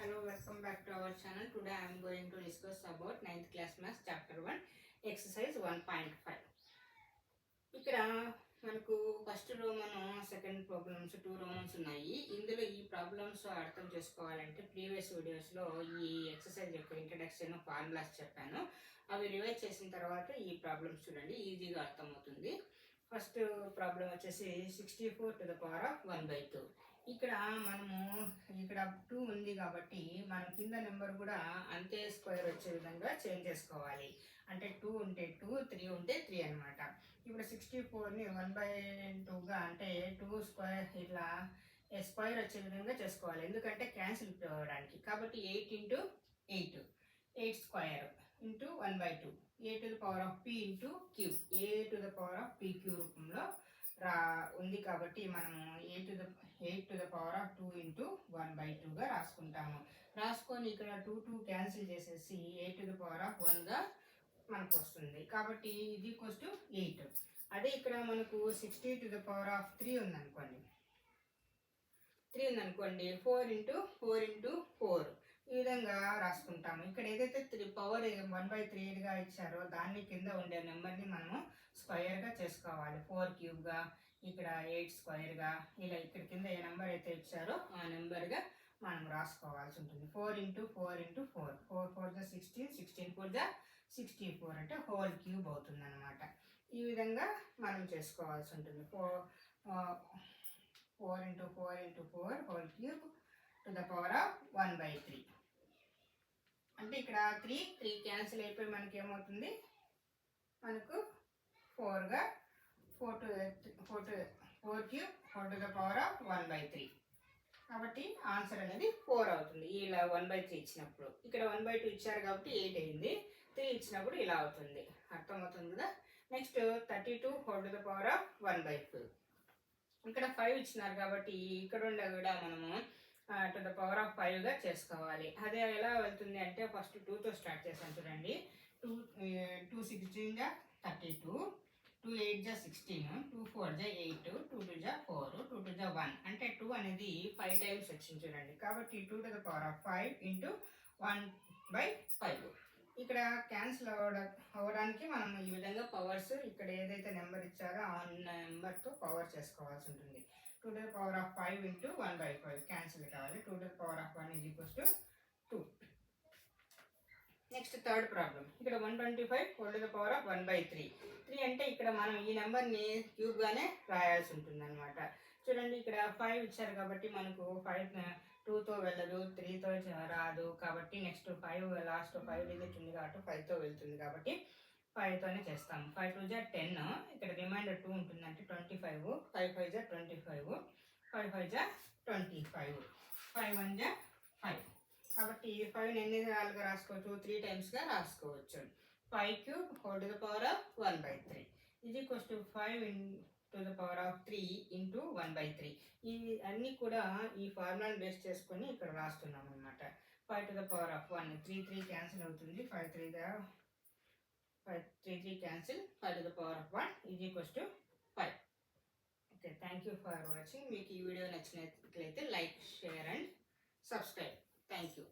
Hello, welcome back to our channel. Today I am going to discuss about 9th class maths chapter 1 exercise 1.5. ఇక్కడ మనకు first Roman second problems 2 Romans ఉన్నాయి. ఇందులో ఈ problems అర్థం చేసుకోవాలంటే previous వీడియోస్లో ఈ ఎక్సర్సైజ్ యొక్క ఇంట్రడక్షన్ ఫార్ములాస్ చెప్పాను. అవి రివైజ్ చేసిన తర్వాత ఈ ప్రాబ్లమ్స్ చూడండి, ఈజీగా అర్థమవుతుంది. ఫస్ట్ ప్రాబ్లం వచ్చేసి 64 to the power of 1/2. ఇక్కడ మనము ఇక్కడ 2 ఉంది కాబట్టి మనం కింద నెంబర్ కూడా అంతే స్క్వేర్ వచ్చే విధంగా చేంజ్ చేసుకోవాలి. అంటే 2 ఉంటే 2, 3 ఉంటే 3 అనమాట. ఇప్పుడు 64ని 1/2గా అంటే 2 స్క్వేర్ ఇట్లా స్క్వేర్ వచ్చే విధంగా చేసుకోవాలి. ఎందుకంటే క్యాన్సిల్ అవ్వడానికి. కాబట్టి 8 into 8, 8 square into 1/2, a to the power of p into q, a to the power of pq రూపంలో ఉంది కాబట్టి మనము 8 to the power of 2 into 1/2గా రాసుకుంటాము. రాసుకొని ఇక్కడ 2 క్యాన్సిల్ చేసేసి a to the power of 1గా మనకు వస్తుంది. కాబట్టి ఇది ఈక్వల్స్ టు 8. అదే ఇక్కడ మనకు 60 to the power of 3 ఉందనుకోండి, 4 ఇంటూ 4 ఇంటూ 4 ఈ విధంగా రాసుకుంటాము. ఇక్కడ ఏదైతే పవర్ 1/3గా ఇచ్చారో దాన్ని కింద ఉండే నెంబర్ని మనము స్క్వేర్గా చేసుకోవాలి. 4 క్యూబ్గా, ఇక్కడ 8 స్క్వేర్గా, ఇలా ఇక్కడ కింద ఏ నెంబర్ అయితే ఇచ్చారో ఆ నెంబర్గా మనం రాసుకోవాల్సి ఉంటుంది. 4 ఇంటూ 4 ఇంటూ 4, 4 4 జా 16, 16 4 జా 64 అంటే హోల్ క్యూబ్ అవుతుంది అనమాట. ఈ విధంగా మనం చేసుకోవాల్సి ఉంటుంది. 4 into 4 into 4 whole cube to the power of 1/3. అంటే ఇక్కడ 3 క్యాన్సిల్ అయిపోయి మనకి ఏమవుతుంది, మనకు 4గా 4 cube 4 to the power of 1/3. కాబట్టి ఆన్సర్ అనేది 4 అవుతుంది ఇలా 1/3 ఇచ్చినప్పుడు. ఇక్కడ 1/2 ఇచ్చారు కాబట్టి 8 అయింది. 3 ఇచ్చినప్పుడు ఇలా అవుతుంది. అర్థమవుతుంది కదా. Next 32 4 to the power of 1/4. ఇక్కడ 5 ఇచ్చినారు కాబట్టి ఇక్కడ ఉండే కూడా మనము టు ద పవర్ ఆఫ్ 5గా చేసుకోవాలి. అదే ఎలా వెళ్తుంది అంటే ఫస్ట్ 2తో స్టార్ట్ చేసాను చూడండి. 2 16 జా 32, 2 8 జా 16, 2 4 జా 8, 2 2 జా 4, 2 2 జా 1 అంటే 2 అనేది 5 టైమ్స్ వచ్చింది చూడండి. కాబట్టి 2 to the power of 5 into 1/5. ఇక్కడ క్యాన్సిల్ అవ్వడానికి మనం ఈ విధంగా పవర్స్ ఇక్కడ ఏదైతే నెంబర్ ఇచ్చారో ఆ నెంబర్తో పవర్ చేసుకోవాల్సి ఉంటుంది. 2 to the power of 5 into 1/5 cancel కావాలి. 2 to the power of 1 is equals to 2. Next third problem. ఇక్కడ 125 4 to the power of 1/3. 3 అంటే ఇక్కడ మనం ఈ నెంబర్ని క్యూబ్గానే రాయాల్సి ఉంటుంది అనమాట. చూడండి ఇక్కడ 5 ఇచ్చారు కాబట్టి మనకు 5 2తో వెళ్ళదు, 3తో రాదు. కాబట్టి నెక్స్ట్ 5 లాస్ట్ 5 డిజిట్ ఉంది కాబట్టి 5తో వెళ్తుంది. కాబట్టి 5తోనే చేస్తాము. 5 2 జా 10, ఇక్కడ రిమైండర్ 2 ఉంటుంది అంటే 25, 5 5 జా 25, 5 5 జా 25, 5 1 జా 5. కాబట్టి 5ని ఎన్ని సార్లుగా రాసుకోవచ్చు, 3 టైమ్స్గా రాసుకోవచ్చు. 5 cube whole to the power of 1/3 ఇది equals to 5 to the power of 3 into 1/3. ఇవి అన్నీ కూడా ఈ ఫార్ములాని బేస్ చేసుకొని ఇక్కడ రాస్తున్నాం అనమాట. 5 to the power of 1, 3 cancel అవుతుంది. 5 3 cancel. 5 to the power of 1 is equals to 5. Okay, thank you for watching. మీకు ఈ వీడియో నచ్చినట్లయితే like, share and subscribe. Thank you.